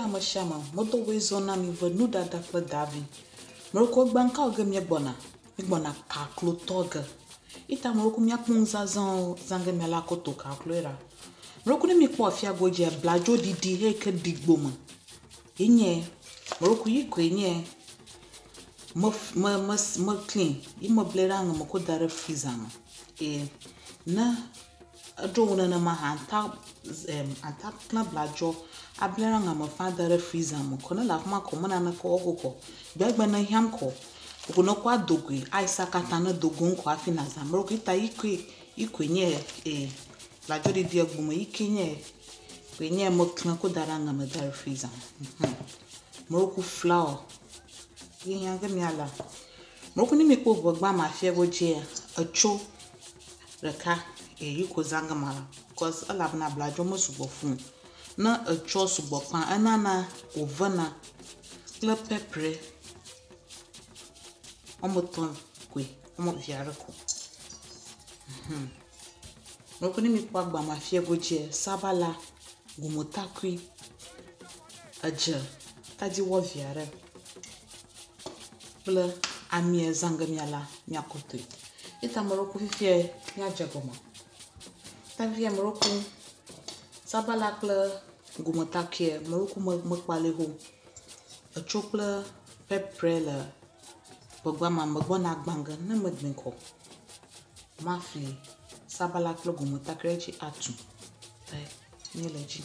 ma shama moto wezo na mi venu dada kle davi mroko gbanka oge mi gbona kaklo toga ita mroko mi akpun zazan zange mi ala koto kaklo era mroko ni mi po afia goje blajo didi he ke digbo ma enye mroko yiko enye mo clean imo blera ngo ko dare freezer ma na adona na ma anta kla blajo ablera nga ma fa dare freezer mo kono la ma ko mana na ko okoko gbegbe na hiam ko no kwa dogwe aisa kata na dogun ko afina za mroko ita ikwenye blajo di agbumo ikenye kwenye mo klan ko dara nga ma dare freezer mroko flour yanga mi ala mroko ni mi ko gbagba ma fie goje acho reka yiko zanga mala cause ala na blajo mo subo fun na acho subo pan anana ovana le pepper omo ton kwe omo viare ko mroko ni mi ko gbagba ma fie goje sabala gumotakui aje tadi wo viare ple amie zangamiala miakote ita mroko fifie nya jagoma ta via mroko sabala ple gumotakie mroko mkpale ho achople pepper la bogba ma mbona gbanga na medmenko mafli sabala ple gumotakie chi atu tai nyeleji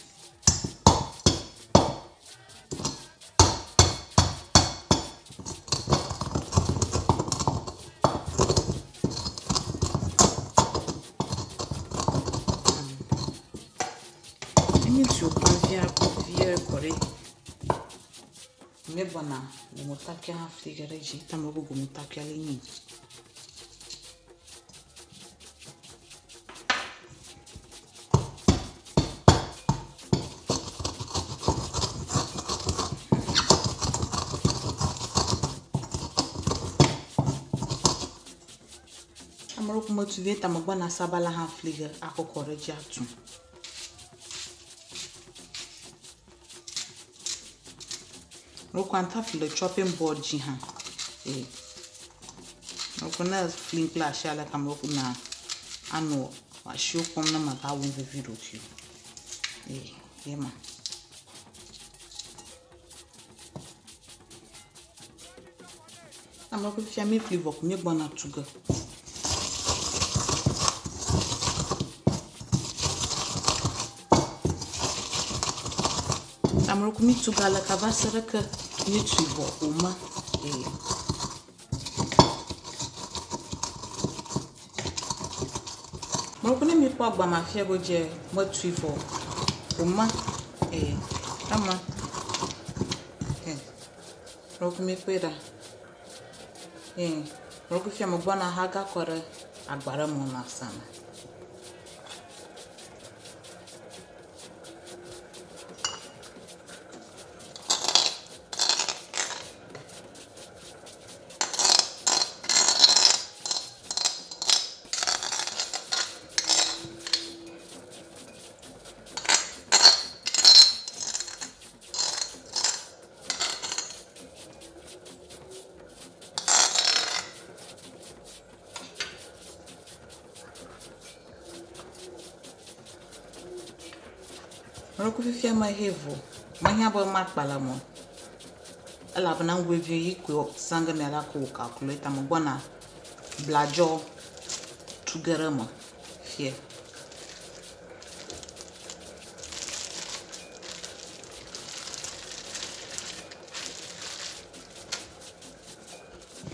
me bona gumutakia hafligereji tamrogo gumutakia leni tamrogo motivate tamobona sabala haflige akokoreji atu mroko anta file chopping board ji ha mroko na fling clash ala kamroko na ano wa show kom na ma won the video ki yema amroko fia me flavor ko me gbona tuga amroko mi tuga la kavasera ka YouTube uma mroko ni mi po agba ma fie goje mo twivo uma ama mroko mi pera mroko fia mo gbona haga kore agbara mo na sana mroko fifia ma hevo mahia bo makpala mo ala bana ngwevi yiko sanga me ala ko calculate mo bona blajo tugere mo fie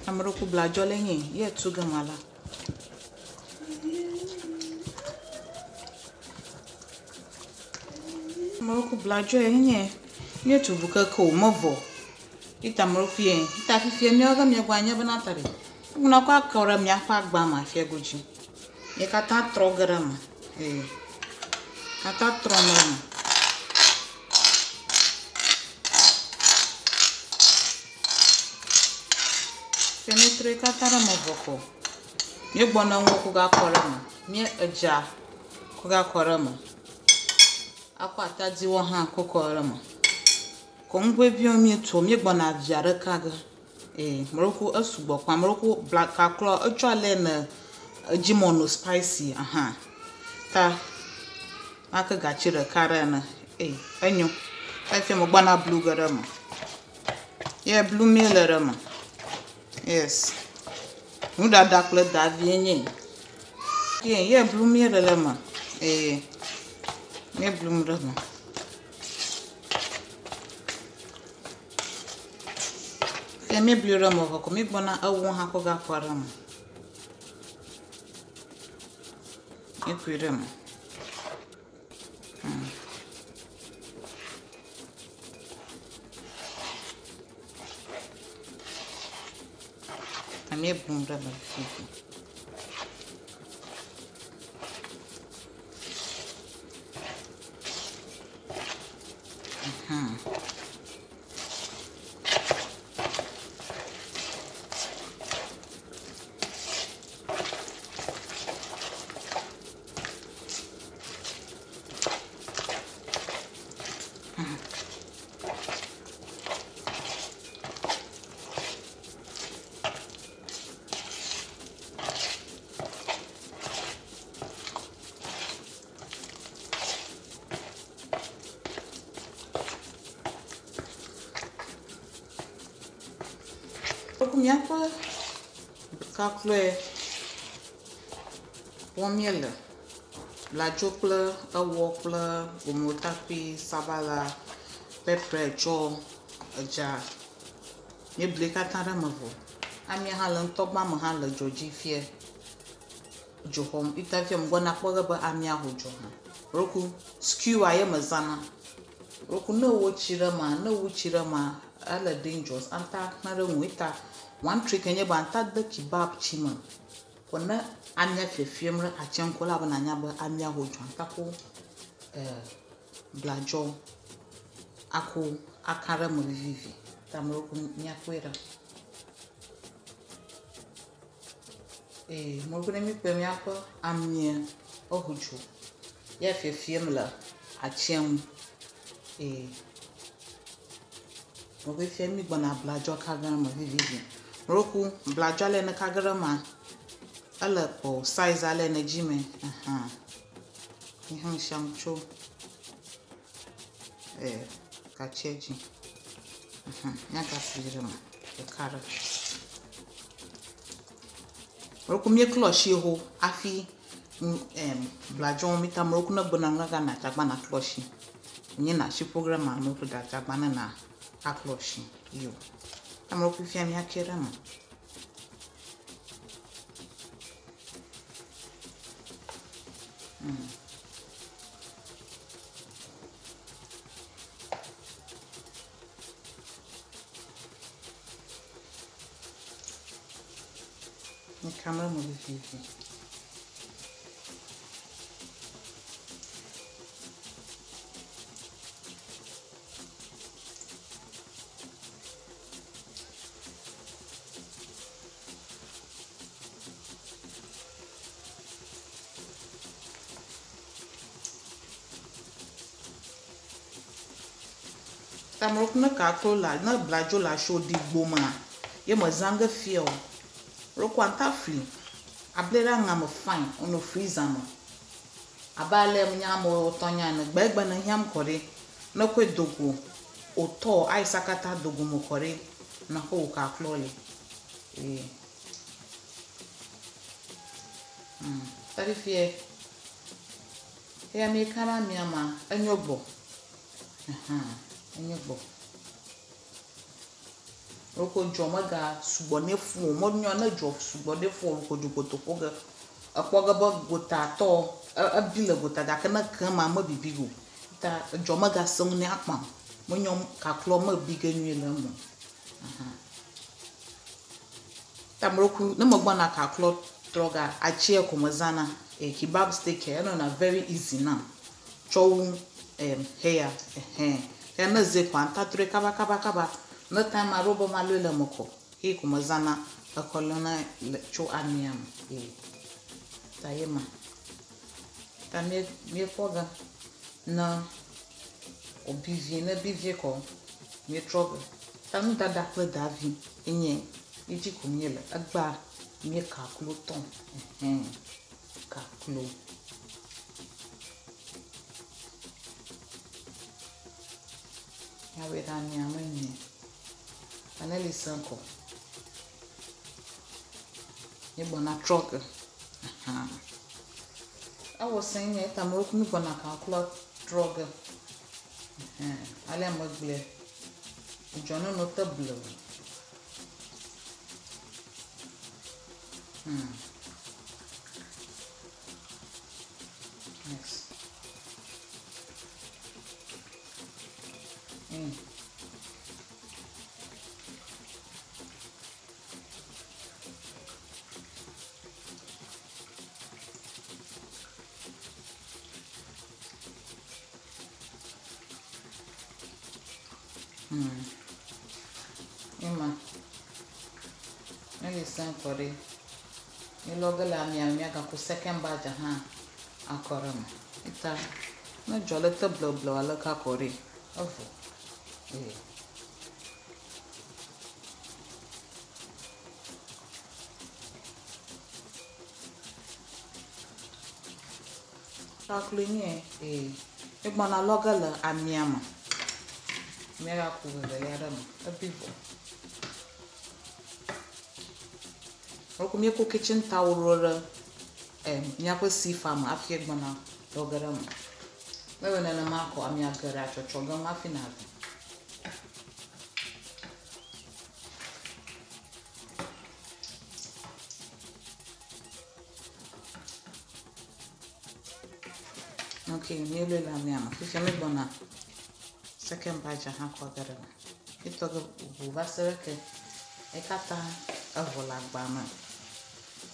amroko blajo lenye ye tuga mala mroko blajo enye ye tubuka ko movo ita mroko ye ita fifie mi oga mi gwanya bana tare una kwa kora mi akwa gba ma fie goji ye kata trograma kata trograma penetre kata mo mi gbona nwo ko ga kora ma mi eja ko ga kora ma akwa tadi wo ha ko kora ma Kongwe bio mi to mi gbona jare kaga. Moroko asubo kwa moroko black kaklo actually na jimono spicy ta aka gachira kara na enyo ta fe mo gbona blue garama. Yeah, blue meal rama. Yes. Muda dakle da vienye. Yeah, blue meal rama. Me blue rama. Me blue rama ko mi gbona awu ha ko ga kwarama. E kwirama. Me blue rama fifi. Kumya pa kakle womiele la jokle awokle omotapi sabala pepper jo aja me bleka tara mavo ami halan togba mo hala joji fie johom itafia mgona kpoga ba ami ahojo ha roku skew aye mazana roku no wo chira ma ala dangerous anta nare nwita one trick enye ba anta the kebab chima kona anya fefiemre achenkola ba nanya ba ami ahojo anta ko blajo ako akara mo vivi tamro ko nyakwera mo ko mi pe mi apa ami ahojo ya fefiemla achem mo ko femi gbona blajo kagara mo vivi roku blajo ale na kagara ma ala po size ale na jime ihan shamcho kacheji nyaka fira ma kara roku mi kloshi ho afi blajo mi ta roku na gbona ngaga na tagba na kloshi nyi na shi program mo ko da tagba na akloshi yo amro ku fia mi akera ma ni camera mo vivi tamrok na kaklo la na blajo la show di gboma ye mo zanga feel roko anta free ablera ngam fine ono freezer no abale mnyamo tonya na gbegba na hiam kore na kwe dogo oto ai sakata dogo mo kore na ho kaklo le tarifie ya mi kara mi ama anyogbo anyogbo roko jomaga subonefu mo nyo na jo subonefu ko jugoto ko ga akwaga ba gota to abile gota da kana kama ma bibigo ta jomaga song ne akpam mo nyom kaklo ma biga nywele mo ta mroku na mo gbana kaklo troga achie ko mazana kebab steak no na very easy now chow hair na ze kwanta tre kaba no time arobo malwele moko ko mazana akolona cho aniam tayema ta me foga na obivie na bivie ko mi troge ta nu dada kple davi enye idzi ko mi le egba mi kaklo ton kaklo ya be da mi amene aneli sanko ni bona troge I was saying it, I'm working on a calculate drug. I am ugly. John not the blue. Yes. Ima listen for it. You log la mia ka ku second batch ha akora ma. Ita na jole te blo ala ka kori. Ovo. Kaklinye e gbana log la amiama. Mega ku le yara ma. Abivo. Okumye ko kitchen towel nyakwe si farm afie gbana dogara mo wewe na mako amia gara chochoga mafina okay niele la miama fifia me gbana second batch ha ko gara itogo bu vasere ekata avola gbana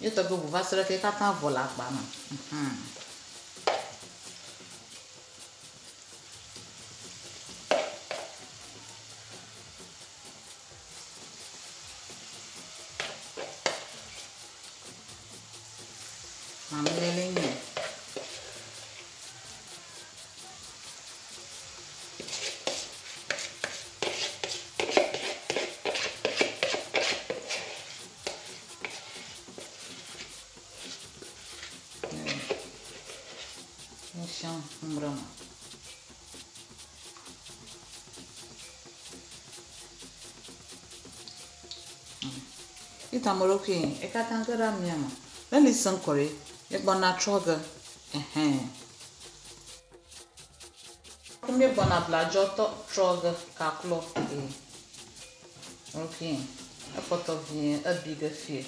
eu tô com vassoura que tá volar bana Mamelelinha chão brama ita morokin e katangara miama le listen kore e gbona troga come gbona blajo to troga kaklo okay a photo bien a bigger fee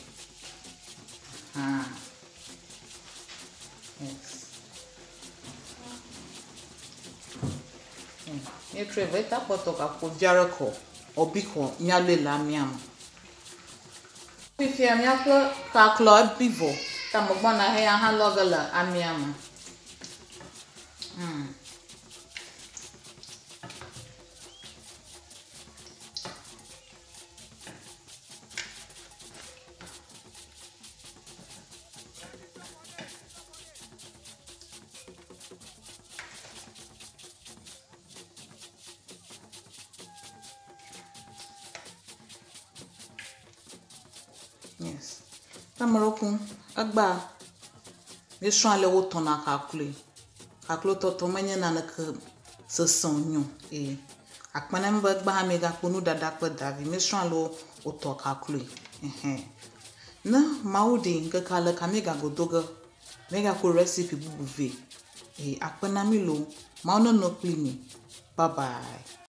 yes ni treve ta poto ka ko jarako obiko nyale la miam fifi amia ka club bivo ta mo gbona he ha logala amiam yes tamarokun agba le son ale woton na calcule to menye na ke se sonyo akpana mba gba ha mega kunu dada pe davi me son ale woto calcule na maudi nke kala ka mega godoga mega ko recipe bubuve akpana mi lo ma ono no clean bye bye